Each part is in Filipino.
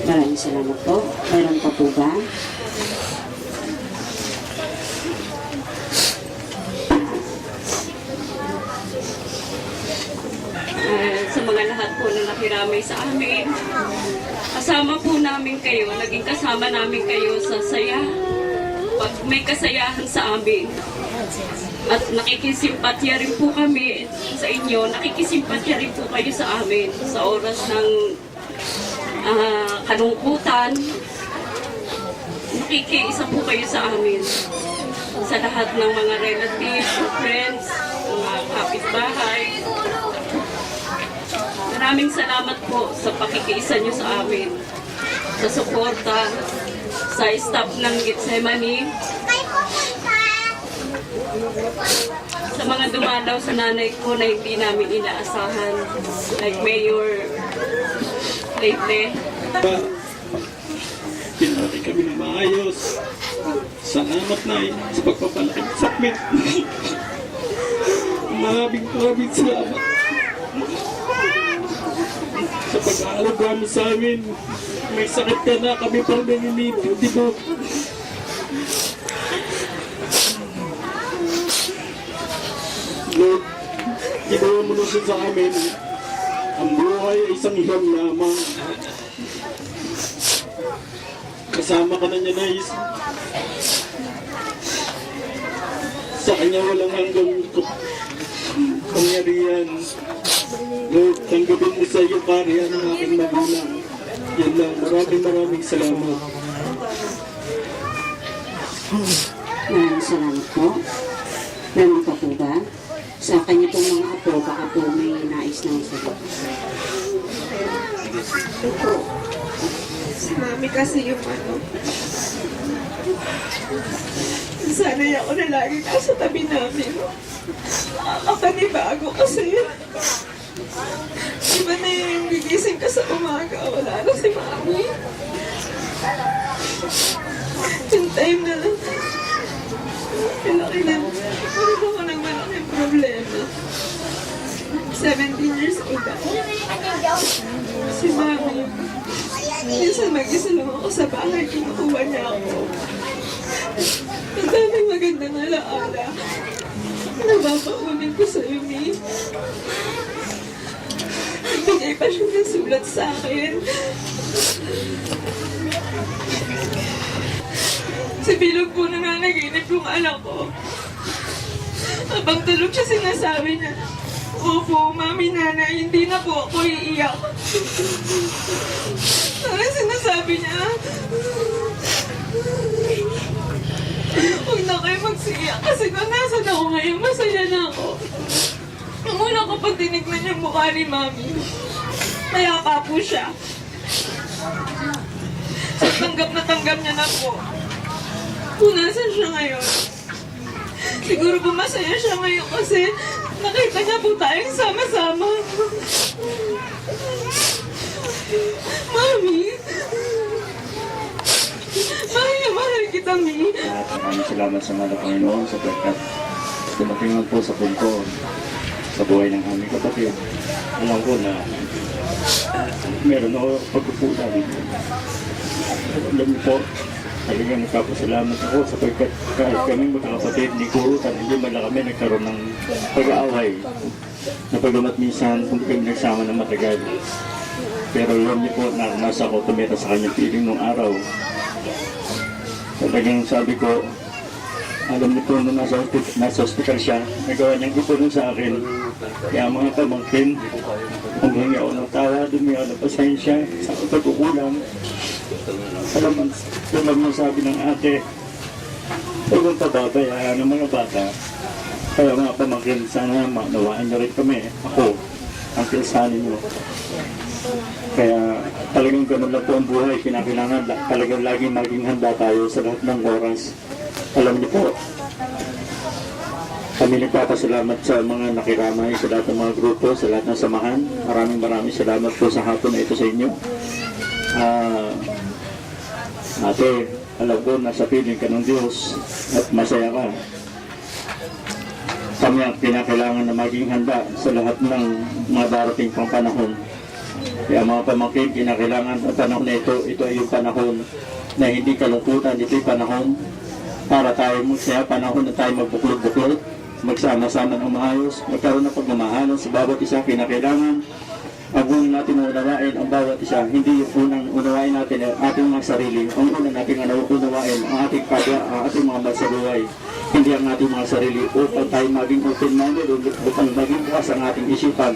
Maraming salamat po. Meron pa po ba? Sa mga lahat po na nakiramay sa amin, kasama po namin kayo, naging kasama namin kayo sa saya, pag may kasayahan sa amin. At nakikisimpatya rin po kami sa inyo, nakikisimpatya rin po kayo sa amin sa oras ng kalungkutan. Nakikiisa po kayo sa amin sa lahat ng mga relatives, friends, mga kapitbahay. Maraming salamat po sa pakikiisa nyo sa amin, sa suporta, sa staff ng Getsemani, sa mga dumalaw sa nanay ko na hindi namin inaasahan, like Mayor Leyte. Pinatay kami ng maayos. Salamat na sa pagpapalaki sa amin. Maraming salamat sa pag-aalaga mo sa amin. May sakit ka na, kami parang nanginipin, di ba? Lord, ginawa mo na siya sa amin. Ang buhay ay isang hiyang lamang. Kasama ka na niya, Nais. Sa kanya walang hanggang pangyarihan. Lord, tanggapin mo sa iyo kariyan ng aking magulang. Yan lang, maraming salamat. Maraming salamat po. Meron pa po ba? Sa kanya pong mga apo, baka po may nais na sagot. Ito. Mami kasi yung sanay ako na lagi nasa tabi namin. Nakakapanibago kasi. Iba na yung gigising ka sa umaga, wala na si Mami. Yung time na lang. Malaki na. Meron ako ng malaking problema. 17 years old ako. Si Mami. Minsan mag-isa lang ako sa bahay, kinukuha niya ako. Ang daming magandang alaala. Nababaunin ko sa'yo, Mi. Nagbigay pa siya ng sulat sa akin. Sa bilog po nananaginip yung anak ko. Habang tulog siya, sinasabi niya, "Opo, Mami, Nanay, hindi na po ako iiyak." Parang sinasabi niya, "Huwag na kayo magsiyak kasi kung nasan ako ngayon, masaya na ako." Nung una kapag tinignan yung mukha ni Mami, mayapa po siya. So tanggap niya na po. Kung nasan siya ngayon, siguro po masaya siya ngayon kasi nakita niya po tayong sama-sama. Mami, mahal kita, Mi. Maraming salamat sa mga Panginoon sapagkat dumating lang po sa punto sa buhay ng aming kapatid. Alam ko na meron ako pagkukulang. Alam niyo po, talagang nagpapasalamat ako sapagkat kahit kami magkakapatid ni Kurutan, hindi man lang kami nagkaroon ng pag-aaway na pagamat minsan kung kami nagsama ng matagal. Pero alam niyo po, nasa ako tumira sa kanyang piling nung araw. Talagang sabi ko, alam niyo po nung nasa hospital siya, nagawa niyang ipunin sa akin. Kaya mga pamangkin, humingi ako ng tawa, humingi ako ng pasensya sa pagkukulang. Alam mo sabi ng ate, huwag mong pababayaan ng mga bata. Kaya mga pamangkin, sana maunawain niyo rin kami. Ako, ang pinsanin niyo. Kaya talagang ganun lang po ang buhay. Kinakailangan talagang laging maging handa tayo sa lahat ng oras. Alam niyo po, kami nagpapasalamat sa mga nakiramay, sa lahat ng mga grupo, sa lahat ng samahan. Maraming salamat po sa hapon na ito sa inyo. Ate, alam ko, nasa piling ka ng Diyos at masaya ka. Kami ang pinakailangan na maging handa sa lahat ng mga darating pang panahon. Kaya mga pamangkin, kinakailangan ang panahon na ito ay yung panahon na hindi kalungkutan, ito yung panahon para tayo magsaya, panahon na tayo magbuklod-buklod, magsama-sama ng maayos, magkaroon ng pagmamahalan sa bawat isa. Kinakailangan ang unang natin unawain ang bawat isa, hindi yung unang unawain natin ang ating mga sarili. Ang unang natin unawain ang ating kapwa, ang ating mga masabuhay, hindi ang ating mga sarili, upang tayo maging open-minded, upang maging bukas ang ating isipan,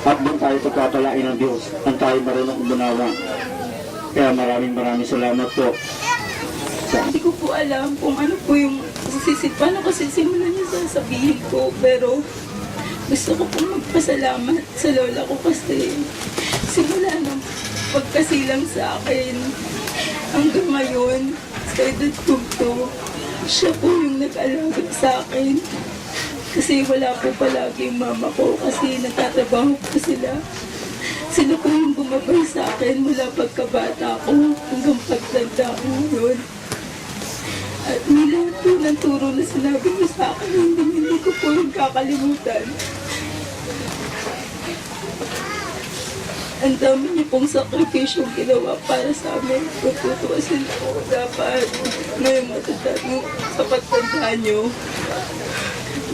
at doon tayo pagpapalain ng Diyos, ang tayo marunong umunawa. Kaya maraming salamat po. Hindi ko po alam kung ano po yung paano ko sisimulan niya sasabihin ko, pero gusto ko po magpasalamat sa lola ko kasi simula ng pagkasilang sa akin hanggang ngayon sa edad ko to, siya po yung nag-alaga sa akin kasi wala po palagi yung mama ko kasi nagtatrabaho po sila. Sila po yung bumabay sa akin mula pagkabata ko hanggang pagtanda ko ngayon. At lahat po ng turo na sinabi niyo sa akin, hindi ko po yung kakalimutan. Ang dami niyo pong sakripisyong ginawa para sa amin. Kung tutuwasin po, dapat ngayong matanda sa pagtanda niyo,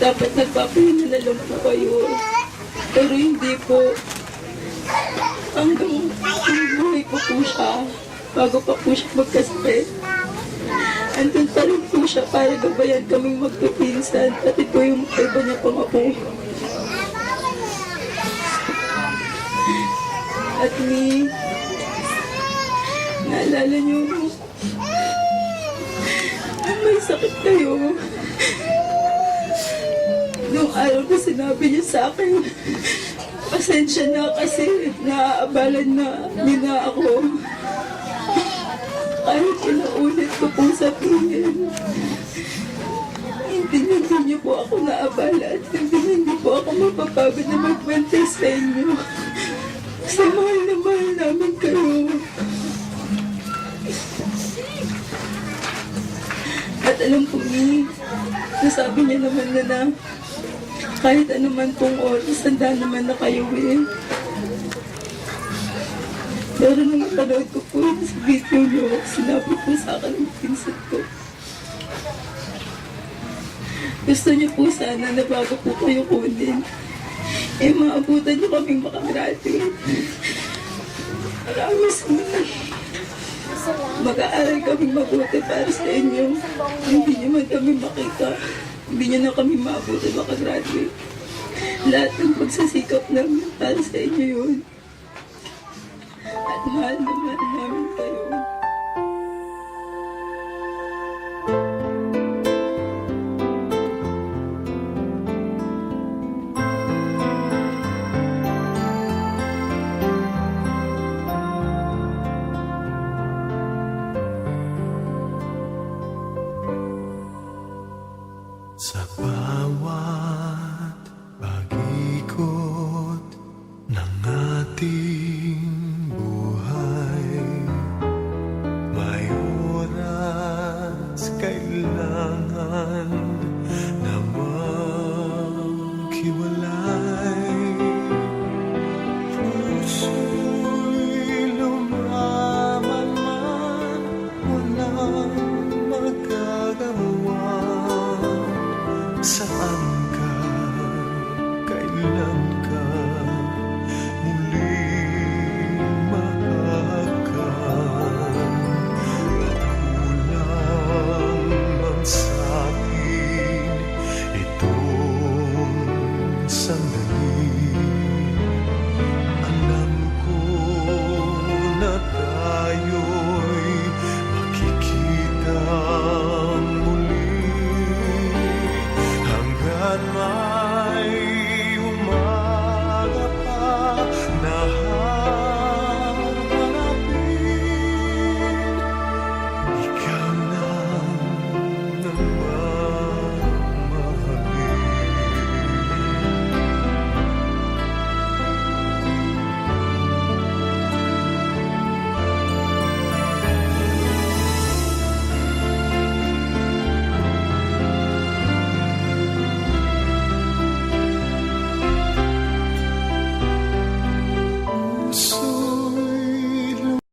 dapat nagpapahinga na lang po kayo. Pero hindi po. Hanggang buhay po siya, bago pa po siya magkasakit. Andun pa rin po siya para gabayan kaming magpipinsan, pati po yung iba niya pang apo. At naalala niyo, may sakit kayo. Nung araw na sinabi niya sa akin, pasensya na kasi naaabalan na nila ako. Kahit inuulit ko pong sabihin, hindi niyo po ako naabala at hindi po ako mapapagod na magbantay sa inyo. Kasi mahal na mahal namin kayo. At alam ko nasabi niya naman na kahit anuman pong oras, handa naman na kayo eh. Pero nung napanood ko po sa video niyo, sinabi po sa akin ng pinsan ko. Gusto niyo po sana na bago po kayo kunin, maabutan niyo kaming makagraduate. Maraming salamat. Mag-aaral kaming mabuti para sa inyo. Hindi niyo man kami makita. Hindi niyo na kami maabutan makagraduate. Lahat ng pagsasikap namin para sa inyo yun. At mahal na mahal namin kayo.